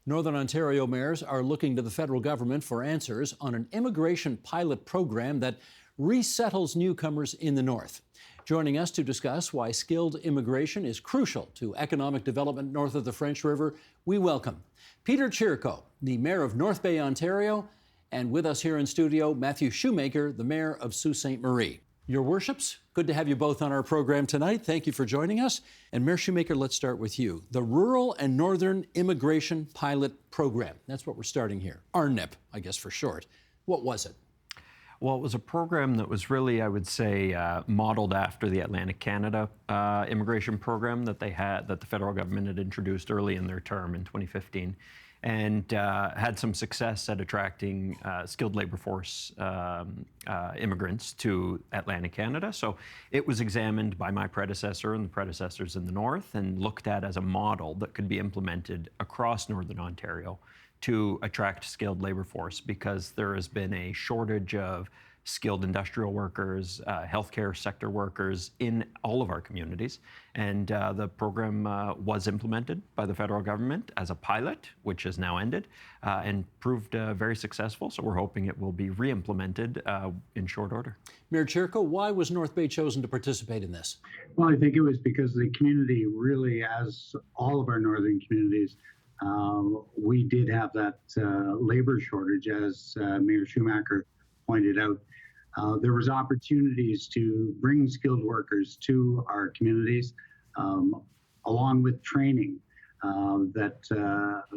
Northern Ontario mayors are looking to the federal government for answers on an immigration pilot program that resettles newcomers in the north. Joining us to discuss why skilled immigration is crucial to economic development north of the French River, we welcome Peter Chirko, the Mayor of North Bay, Ontario, and with us here in studio, Matthew Shoemaker, the Mayor of Sault Ste. Marie. Your worships, good to have you both on our program tonight. Thank you for joining us. And Mayor Shoemaker, let's start with you. The Rural and Northern Immigration Pilot Program. That's what we're starting here. RNIP, I guess for short. What was it? Well, it was a program that was really, I would say, modeled after the Atlantic Canada immigration program that the federal government had introduced early in their term in 2015. And had some success at attracting skilled labor force immigrants to Atlantic Canada. So it was examined by my predecessor and the predecessors in the north and looked at as a model that could be implemented across Northern Ontario to attract skilled labor force, because there has been a shortage of skilled industrial workers, healthcare sector workers in all of our communities. And the program was implemented by the federal government as a pilot, which has now ended, and proved very successful. So we're hoping it will be re-implemented in short order. Mayor Chirko, why was North Bay chosen to participate in this? Well, I think it was because the community really, as all of our northern communities, we did have that labor shortage, as Mayor Shoemaker pointed out. There was opportunities to bring skilled workers to our communities, along with training that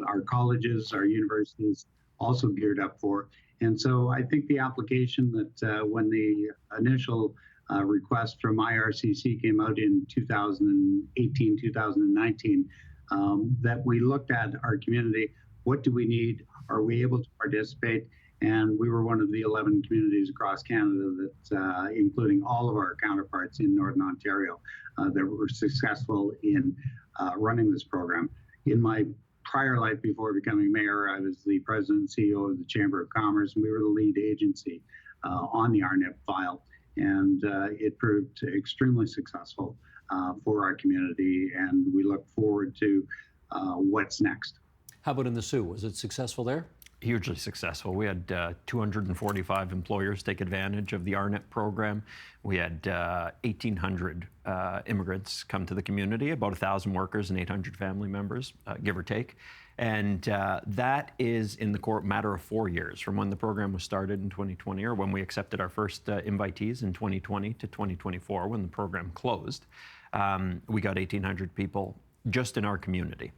our colleges, our universities also geared up for. And so I think the application that when the initial request from IRCC came out in 2018, 2019, that we looked at our community, what do we need? Are we able to participate? And we were one of the 11 communities across Canada that, including all of our counterparts in Northern Ontario, that were successful in running this program. In my prior life before becoming mayor, I was the president and CEO of the Chamber of Commerce, and we were the lead agency on the RNIP file. And it proved extremely successful for our community, and we look forward to what's next. How about in the Soo? Was it successful there? Hugely successful. We had 245 employers take advantage of the RNIP program. We had 1,800 immigrants come to the community, about 1,000 workers and 800 family members, give or take. And that is in the matter of 4 years, from when the program was started in 2020, or when we accepted our first invitees in 2020 to 2024, when the program closed. We got 1,800 people just in our community.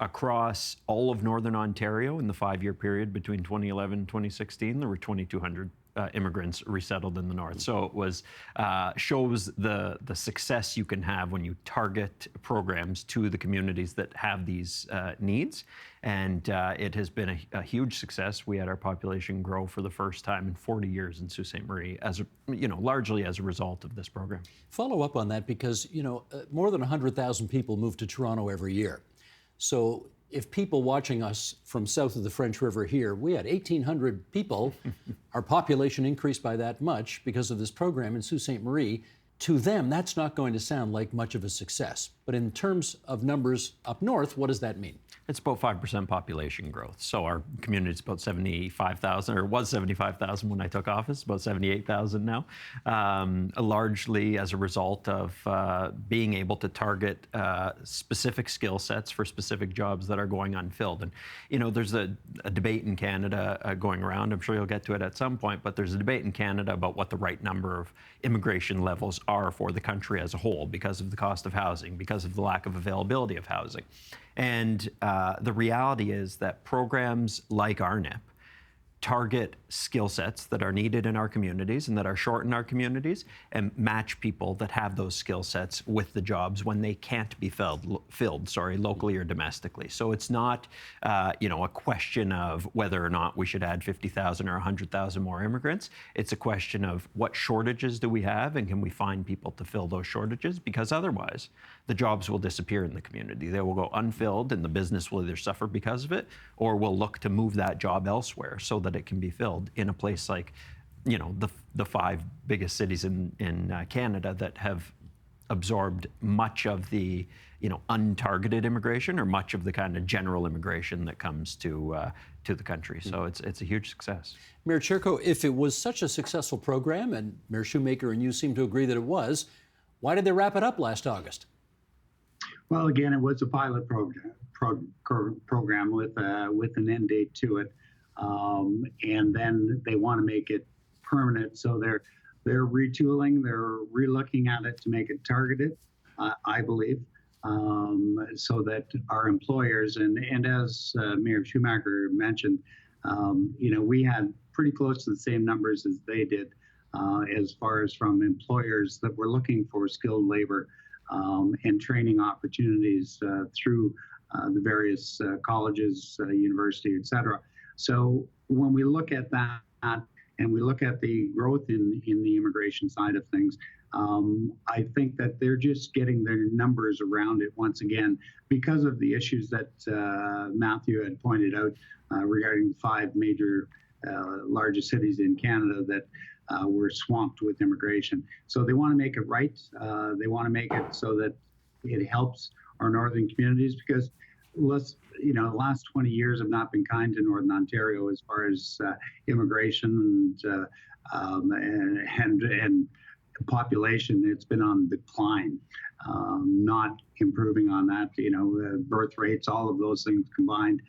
Across all of Northern Ontario in the 5-year period between 2011 and 2016, there were 2,200 immigrants resettled in the north. So it was shows the success you can have when you target programs to the communities that have these needs. And it has been a huge success. We had our population grow for the first time in 40 years in Sault Ste. Marie, largely as a result of this program. Follow up on that, because more than 100,000 people move to Toronto every year. So if people watching us from south of the French River here, we had 1,800 people, our population increased by that much because of this program in Sault Ste. Marie. To them, that's not going to sound like much of a success. But in terms of numbers up north, what does that mean? It's about 5% population growth. So our community is about 75,000, or was 75,000 when I took office, about 78,000 now, largely as a result of being able to target specific skill sets for specific jobs that are going unfilled. And, there's a debate in Canada going around, I'm sure you'll get to it at some point, but there's a debate in Canada about what the right number of immigration levels are for the country as a whole, because of the cost of housing, because of the lack of availability of housing. And the reality is that programs like RNIP target skill sets that are needed in our communities and that are short in our communities, and match people that have those skill sets with the jobs when they can't be filled, locally or domestically. So it's not, a question of whether or not we should add 50,000 or 100,000 more immigrants. It's a question of what shortages do we have, and can we find people to fill those shortages? Because otherwise, the jobs will disappear in the community. They will go unfilled, and the business will either suffer because of it, or will look to move that job elsewhere so that it can be filled in a place like, the 5 biggest cities in Canada that have absorbed much of the untargeted immigration or much of the kind of general immigration that comes to the country. So it's a huge success. Mayor Chirko, if it was such a successful program, and Mayor Shoemaker and you seem to agree that it was, why did they wrap it up last August? Well, again, it was a pilot program with an end date to it, and then they want to make it permanent. So they're retooling, they're relooking at it to make it targeted, I believe, so that our employers and as Mayor Shoemaker mentioned, we had pretty close to the same numbers as they did, as far as from employers that were looking for skilled labor and training opportunities through the various colleges, university, et cetera. So when we look at that and we look at the growth in the immigration side of things, I think that they're just getting their numbers around it once again because of the issues that Matthew had pointed out regarding the 5 major largest cities in Canada that were swamped with immigration. So they want to make it right. They want to make it so that it helps our northern communities because the last 20 years have not been kind to Northern Ontario as far as immigration and population. It's been on decline, not improving on that. Birth rates, all of those things combined,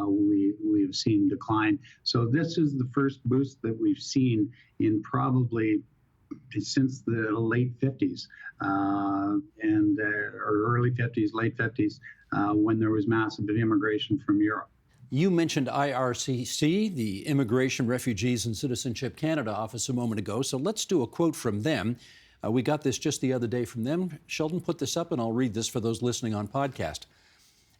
we've seen decline. So this is the first boost that we've seen in probably since the late 50s or early 50s, late 50s, when there was massive immigration from Europe. You mentioned IRCC, the Immigration, Refugees and Citizenship Canada office a moment ago, so let's do a quote from them. We got this just the other day from them. Sheldon put this up, and I'll read this for those listening on podcast.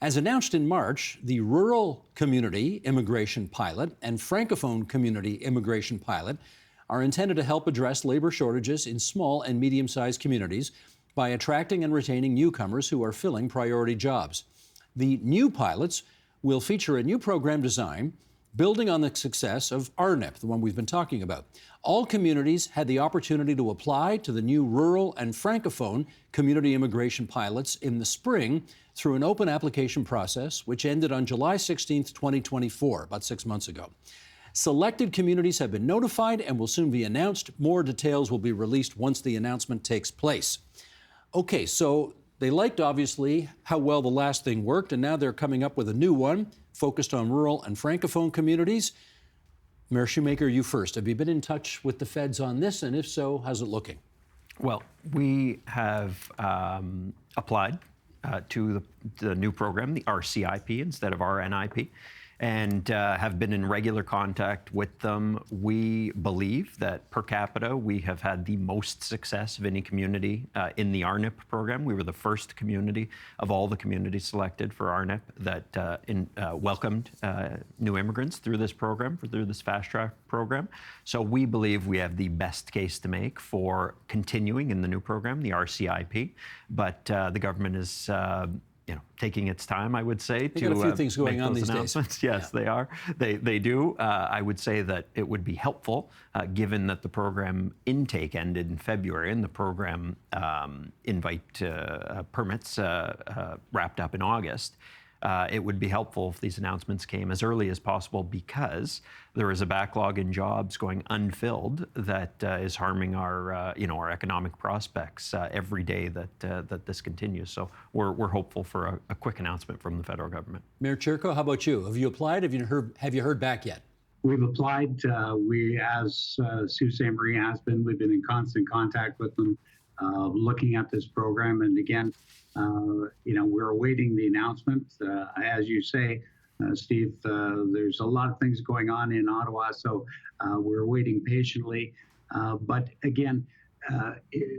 As announced in March, the Rural Community Immigration Pilot and Francophone Community Immigration Pilot are intended to help address labor shortages in small and medium-sized communities by attracting and retaining newcomers who are filling priority jobs. The new pilots will feature a new program design building on the success of RNIP, the one we've been talking about. All communities had the opportunity to apply to the new rural and francophone community immigration pilots in the spring through an open application process, which ended on July 16th, 2024, about 6 months ago. Selected communities have been notified and will soon be announced. More details will be released once the announcement takes place. Okay, so they liked, obviously, how well the last thing worked, and now they're coming up with a new one focused on rural and francophone communities. Mayor Shoemaker, you first. Have you been in touch with the feds on this, and if so, how's it looking? Well, we have applied to the new program, the RCIP instead of RNIP, and have been in regular contact with them. We believe that per capita, we have had the most success of any community in the RNIP program. We were the first community of all the communities selected for RNIP that welcomed new immigrants through this program, through this fast track program. So we believe we have the best case to make for continuing in the new program, the RCIP. But the government is taking its time, I would say, to got a few things going on these days. Yes, yeah. They are. They do. I would say that it would be helpful, given that the program intake ended in February and the program invite permits wrapped up in August. It would be helpful if these announcements came as early as possible because there is a backlog in jobs going unfilled that is harming our economic prospects every day that this continues. So we're hopeful for a quick announcement from the federal government. Mayor Chirko, how about you? Have you applied? Have you heard back yet? We've applied. As Sault Ste. Marie has been, we've been in constant contact with them, looking at this program. And again, we're awaiting the announcement. As you say, Steve, there's a lot of things going on in Ottawa, so we're waiting patiently. But again,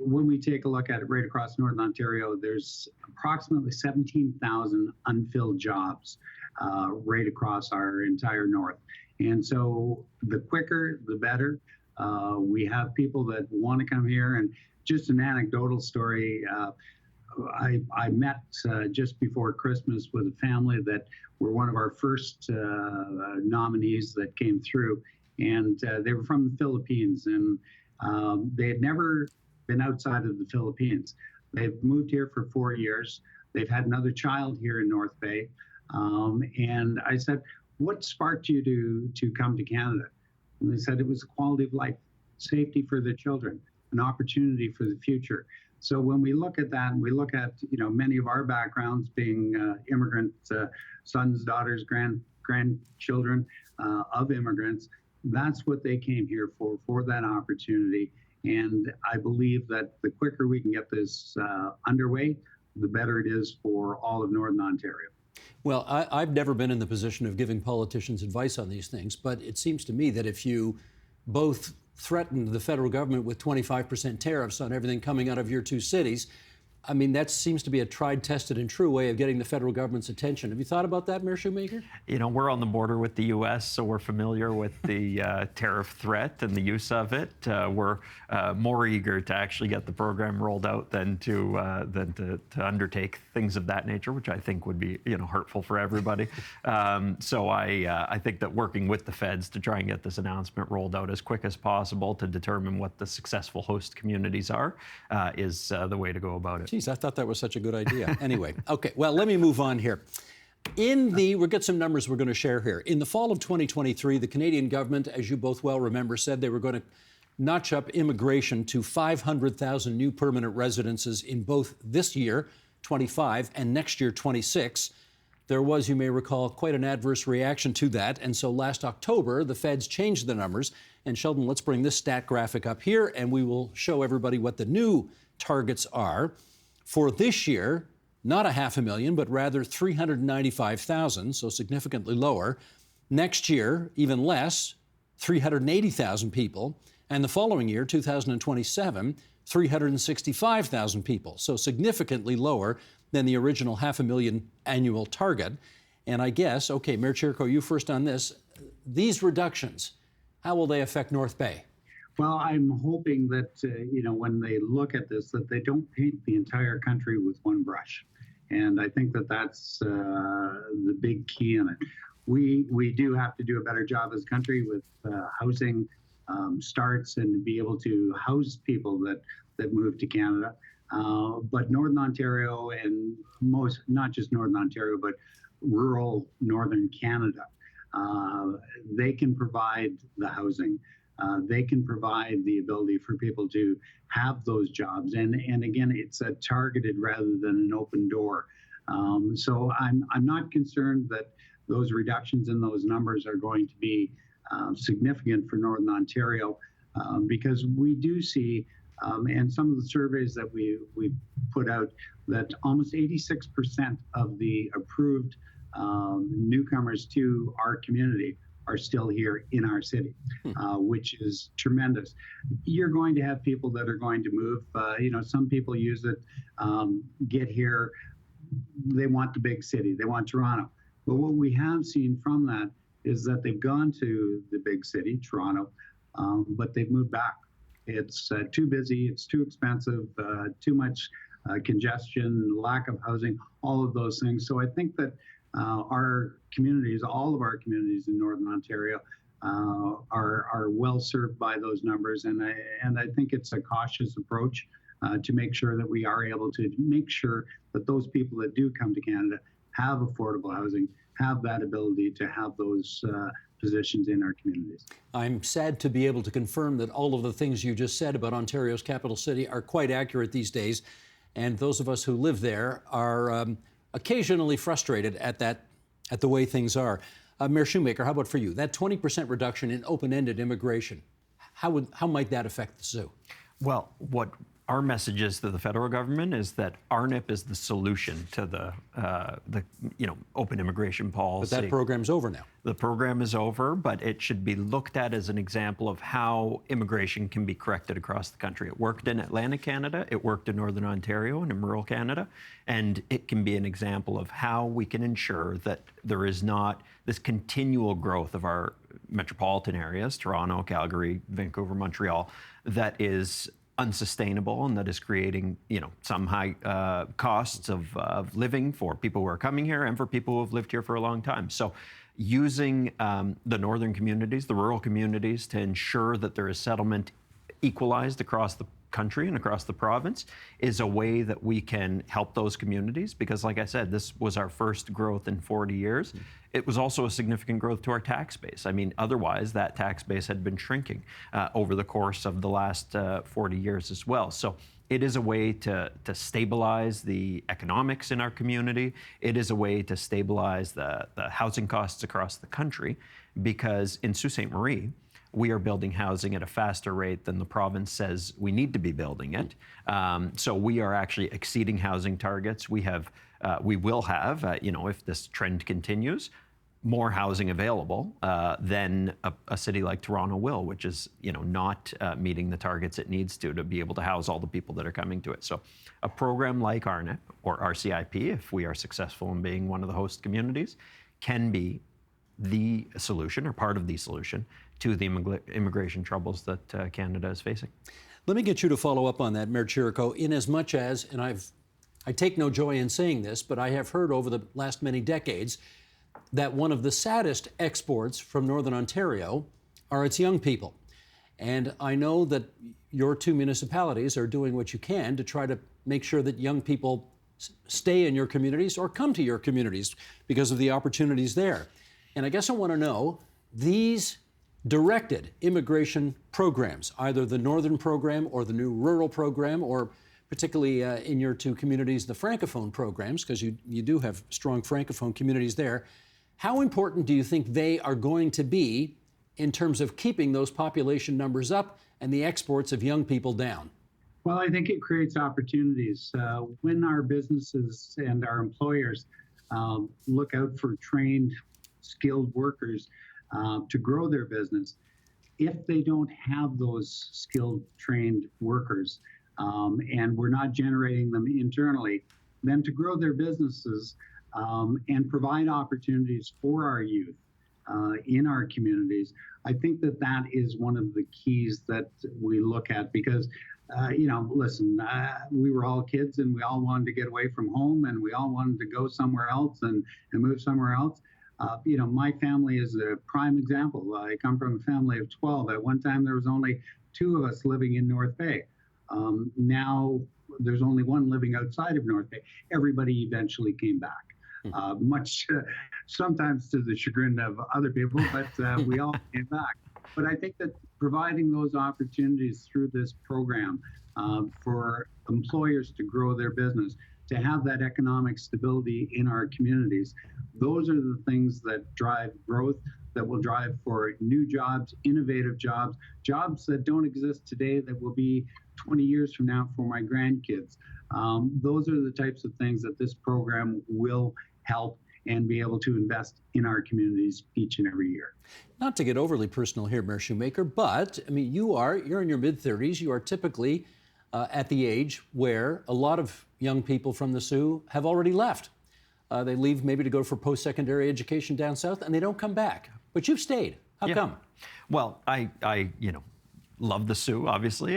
when we take a look at it right across Northern Ontario, there's approximately 17,000 unfilled jobs right across our entire north. And so the quicker, the better. We have people that want to come here. And just an anecdotal story, I met just before Christmas with a family that were one of our first nominees that came through. And they were from the Philippines, and they had never been outside of the Philippines. They've moved here for 4 years. They've had another child here in North Bay. And I said, what sparked you to come to Canada? And they said it was quality of life, safety for the children, an opportunity for the future. So when we look at that, and we look at many of our backgrounds being immigrant sons, daughters, grandchildren of immigrants, that's what they came here for that opportunity. And I believe that the quicker we can get this underway, the better it is for all of Northern Ontario. Well, I've never been in the position of giving politicians advice on these things, but it seems to me that if you both threatened the federal government with 25% tariffs on everything coming out of your two cities, I mean, that seems to be a tried, tested, and true way of getting the federal government's attention. Have you thought about that, Mayor Shoemaker? We're on the border with the U.S., so we're familiar with the tariff threat and the use of it. We're more eager to actually get the program rolled out than to undertake things of that nature, which I think would be hurtful for everybody. So I think that working with the feds to try and get this announcement rolled out as quick as possible to determine what the successful host communities are is the way to go about it. Geez, I thought that was such a good idea. Anyway, okay, well, let me move on here. We'll get some numbers we're going to share here. In the fall of 2023, the Canadian government, as you both well remember, said they were going to notch up immigration to 500,000 new permanent residences in both this year, 25, and next year, 26. There was, you may recall, quite an adverse reaction to that. And so last October, the feds changed the numbers. And Sheldon, let's bring this stat graphic up here, and we will show everybody what the new targets are. For this year, not 500,000, but rather 395,000, so significantly lower. Next year, even less, 380,000 people. And the following year, 2027, 365,000 people, so significantly lower than the original 500,000 annual target. And I guess, okay, Mayor Chirico, you first on this. These reductions, how will they affect North Bay? Well, I'm hoping that, when they look at this, that they don't paint the entire country with one brush. And I think that that's the big key in it. We do have to do a better job as a country with housing starts and be able to house people that move to Canada. But Northern Ontario and not just Northern Ontario, but rural Northern Canada, they can provide the housing. They can provide the ability for people to have those jobs. And again, it's a targeted rather than an open door. So I'm not concerned that those reductions in those numbers are going to be significant for Northern Ontario because we do see, and some of the surveys that we put out, that almost 86% of the approved newcomers to our community are still here in our city, which is tremendous. You're going to have people that are going to move. Some people use it, get here, they want the big city, they want Toronto. But what we have seen from that is that they've gone to the big city, Toronto, but they've moved back. It's too busy, it's too expensive, too much congestion, lack of housing, all of those things. So I think that our communities, all of our communities in Northern Ontario, are well served by those numbers, and I think it's a cautious approach to make sure that we are able to make sure that those people that do come to Canada have affordable housing, have that ability to have those positions in our communities. I'm sad to be able to confirm that all of the things you just said about Ontario's capital city are quite accurate these days, and those of us who live there are occasionally frustrated at the way things are. Mayor Shoemaker, how about for you? That 20% reduction in open-ended immigration, how might that affect the zoo? Well, what our message is to the federal government is that RNIP is the solution to the open immigration policy. But that program's over now. The program is over, but it should be looked at as an example of how immigration can be corrected across the country. It worked in Atlantic Canada, it worked in Northern Ontario and in rural Canada, and it can be an example of how we can ensure that there is not this continual growth of our metropolitan areas, Toronto, Calgary, Vancouver, Montreal, that is unsustainable and that is creating, some high costs of living for people who are coming here and for people who have lived here for a long time. So using the northern communities, the rural communities, to ensure that there is settlement equalized across the country and across the province is a way that we can help those communities, because like I said, this was our first growth in 40 years. It was also a significant growth to our tax base. I mean, otherwise that tax base had been shrinking over the course of the last 40 years as well. So it is a way to stabilize the economics in our community. It is a way to stabilize the housing costs across the country, because in Sault Ste. Marie, we are building housing at a faster rate than the province says we need to be building it. So we are actually exceeding housing targets. We will have, if this trend continues, more housing available than a city like Toronto will, which is, not meeting the targets it needs to be able to house all the people that are coming to it. So a program like RNIP or RCIP, if we are successful in being one of the host communities, can be the solution or part of the solution to the immigration troubles that Canada is facing. Let me get you to follow up on that, Mayor Chirico, in as much as, and I take no joy in saying this, but I have heard over the last many decades that one of the saddest exports from Northern Ontario are its young people. And I know that your two municipalities are doing what you can to try to make sure that young people stay in your communities or come to your communities because of the opportunities there. And I guess I want to know, these directed immigration programs, either the Northern program or the new rural program, or particularly in your two communities, the Francophone programs, because you do have strong Francophone communities there, how important do you think they are going to be in terms of keeping those population numbers up and the exports of young people down? Well, I think it creates opportunities. When our businesses and our employers look out for trained, skilled workers to grow their business, if they don't have those skilled, trained workers and we're not generating them internally, then to grow their businesses and provide opportunities for our youth in our communities, I think that is one of the keys that we look at, because listen, we were all kids and we all wanted to get away from home and we all wanted to go somewhere else and move somewhere else. My family is a prime example. I come from a family of 12. At one time, there was only 2 of us living in North Bay. Now there's only 1 living outside of North Bay. Everybody eventually came back, much sometimes to the chagrin of other people, but we all came back. But I think that providing those opportunities through this program for employers to grow their business, to have that economic stability in our communities, those are the things that drive growth, that will drive for new jobs, innovative jobs, jobs that don't exist today that will be 20 years from now for my grandkids. Those are the types of things that this program will help and be able to invest in our communities each and every year. Not to get overly personal here, Mayor Shoemaker, but I mean, you're in your mid-30s. You are typically at the age where a lot of young people from the Soo have already left. They leave maybe to go for post-secondary education down south, and they don't come back. But you've stayed. How come? Well, I love the Soo, obviously.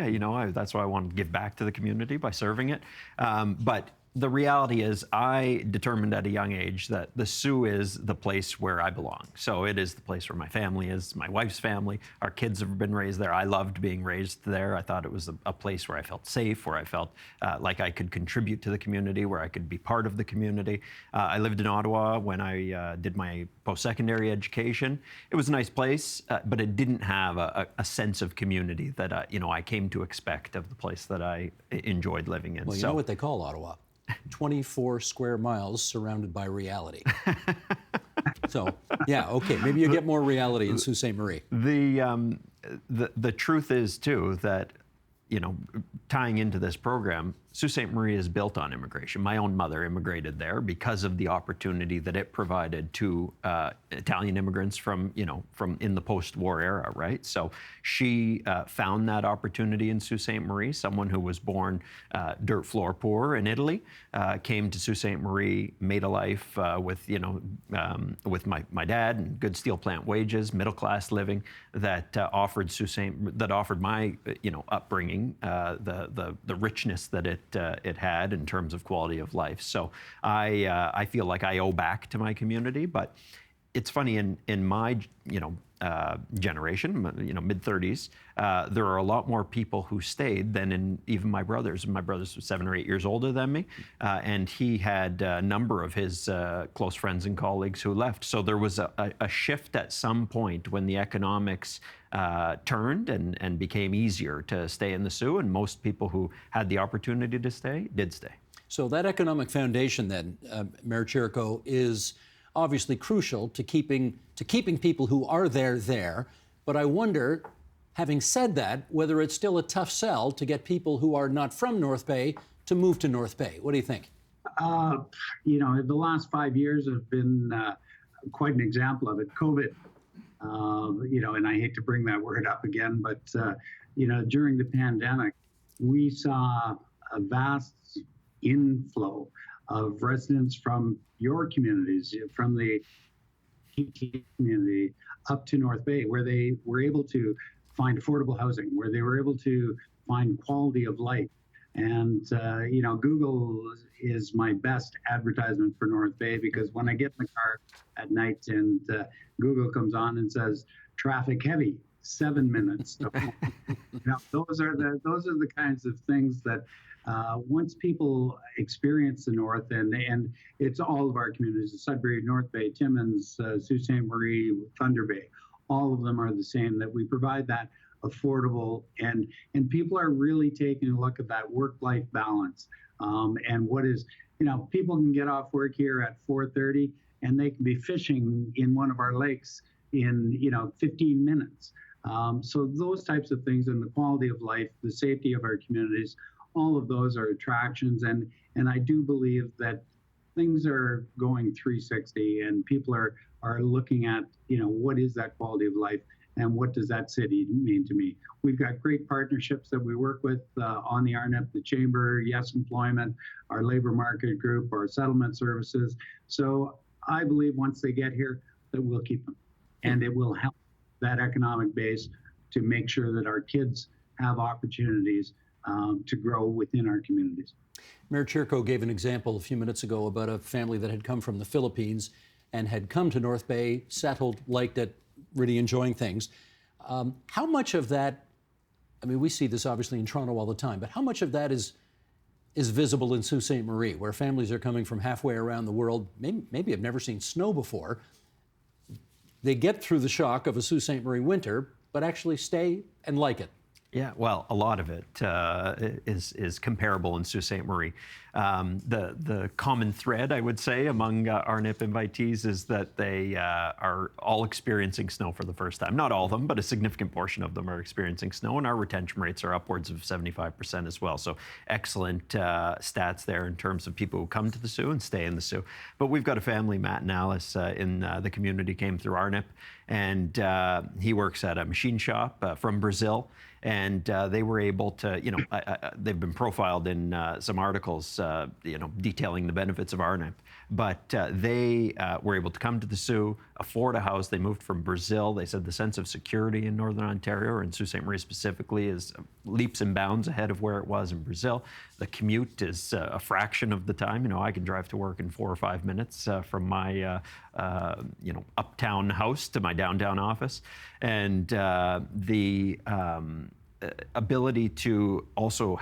That's why I want to give back to the community by serving it. But the reality is, I determined at a young age that the Soo is the place where I belong. So it is the place where my family is, my wife's family. Our kids have been raised there. I loved being raised there. I thought it was a place where I felt safe, where I felt like I could contribute to the community, where I could be part of the community. I lived in Ottawa when I did my post-secondary education. It was a nice place, but it didn't have a sense of community that I came to expect of the place that I enjoyed living in. Well, you know what they call Ottawa? 24 square miles surrounded by reality. So, yeah, okay, maybe you get more reality in Sault Ste. Marie. The truth is, too, that, tying into this program, Sault Ste. Marie is built on immigration. My own mother immigrated there because of the opportunity that it provided to Italian immigrants from in the post-war era, right? So she found that opportunity in Sault Ste. Marie. Someone who was born dirt floor poor in Italy came to Sault Ste. Marie, made a life with my dad and good steel plant wages, middle class living that offered my upbringing the richness that it had in terms of quality of life. So I feel like I owe back to my community. But it's funny, in my generation, mid-30s, there are a lot more people who stayed than in even my brothers. My brothers were 7 or 8 years older than me, and he had a number of his close friends and colleagues who left. So there was a shift at some point when the economics turned and became easier to stay in the Soo, and most people who had the opportunity to stay did stay. So that economic foundation then, Mayor Chirico, is obviously crucial to keeping people who are there. But I wonder, having said that, whether it's still a tough sell to get people who are not from North Bay to move to North Bay. What do you think? The last 5 years have been quite an example of it. COVID, and I hate to bring that word up again, but, during the pandemic, we saw a vast inflow of residents from your communities, from the TT community up to North Bay, where they were able to find affordable housing, where they were able to find quality of life. And, Google is my best advertisement for North Bay, because when I get in the car at night and Google comes on and says, traffic heavy, 7 minutes. Those are the kinds of things that once people experience the North, and it's all of our communities, Sudbury, North Bay, Timmins, Sault Ste. Marie, Thunder Bay, all of them are the same, that we provide that affordable, and people are really taking a look at that work-life balance. And what is, people can get off work here at 4:30 and they can be fishing in one of our lakes in, 15 minutes. So those types of things, and the quality of life, the safety of our communities, all of those are attractions. And I do believe that things are going 360, and people are looking at, what is that quality of life and what does that city mean to me? We've got great partnerships that we work with on the RNEP, the Chamber, Yes Employment, our labor market group, our settlement services. So I believe once they get here, that we'll keep them. And it will help that economic base to make sure that our kids have opportunities to grow within our communities. Mayor Chirico gave an example a few minutes ago about a family that had come from the Philippines and had come to North Bay, settled, liked it, really enjoying things. How much of that, we see this obviously in Toronto all the time, but how much of that is visible in Sault Ste. Marie, where families are coming from halfway around the world, maybe have never seen snow before? They get through the shock of a Sault Ste. Marie winter, but actually stay and like it. Yeah, well, a lot of it is comparable in Sault Ste. Marie. The common thread, I would say, among RNIP invitees is that they are all experiencing snow for the first time. Not all of them, but a significant portion of them are experiencing snow, and our retention rates are upwards of 75% as well. So excellent stats there in terms of people who come to the Soo and stay in the Soo. But we've got a family, Matt and Alice, in the community, came through RNIP, and he works at a machine shop from Brazil. And they were able to, they've been profiled in some articles, detailing the benefits of RNIP. But they were able to come to the Soo, afford a house. They moved from Brazil. They said the sense of security in Northern Ontario, or in Sault Ste. Marie specifically, is leaps and bounds ahead of where it was in Brazil. The commute is a fraction of the time. I can drive to work in 4 or 5 minutes from my, uptown house to my downtown office. And the ability to also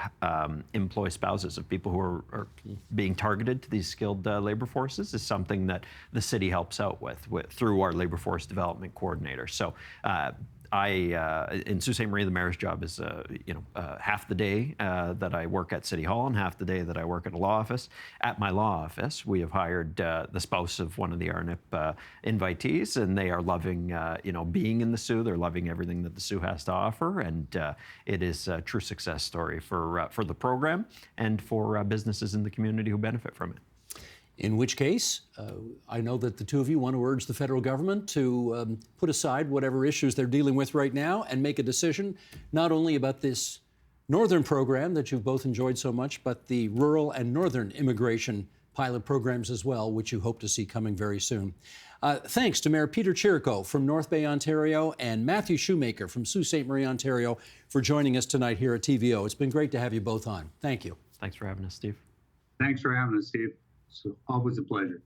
employ spouses of people who are being targeted to these skilled labor forces is something that the city helps out with through our labor force development coordinator. So in Sault Ste. Marie, the mayor's job is, half the day that I work at City Hall and half the day that I work at a law office. At my law office, we have hired the spouse of one of the RNIP invitees, and they are loving, being in the Soo. They're loving everything that the Soo has to offer, and it is a true success story for the program and for businesses in the community who benefit from it. In which case, I know that the two of you want to urge the federal government to put aside whatever issues they're dealing with right now and make a decision not only about this northern program that you've both enjoyed so much, but the rural and northern immigration pilot programs as well, which you hope to see coming very soon. Thanks to Mayor Peter Chirico from North Bay, Ontario, and Matthew Shoemaker from Sault Ste. Marie, Ontario, for joining us tonight here at TVO. It's been great to have you both on. Thank you. Thanks for having us, Steve. Thanks for having us, Steve. It's always a pleasure.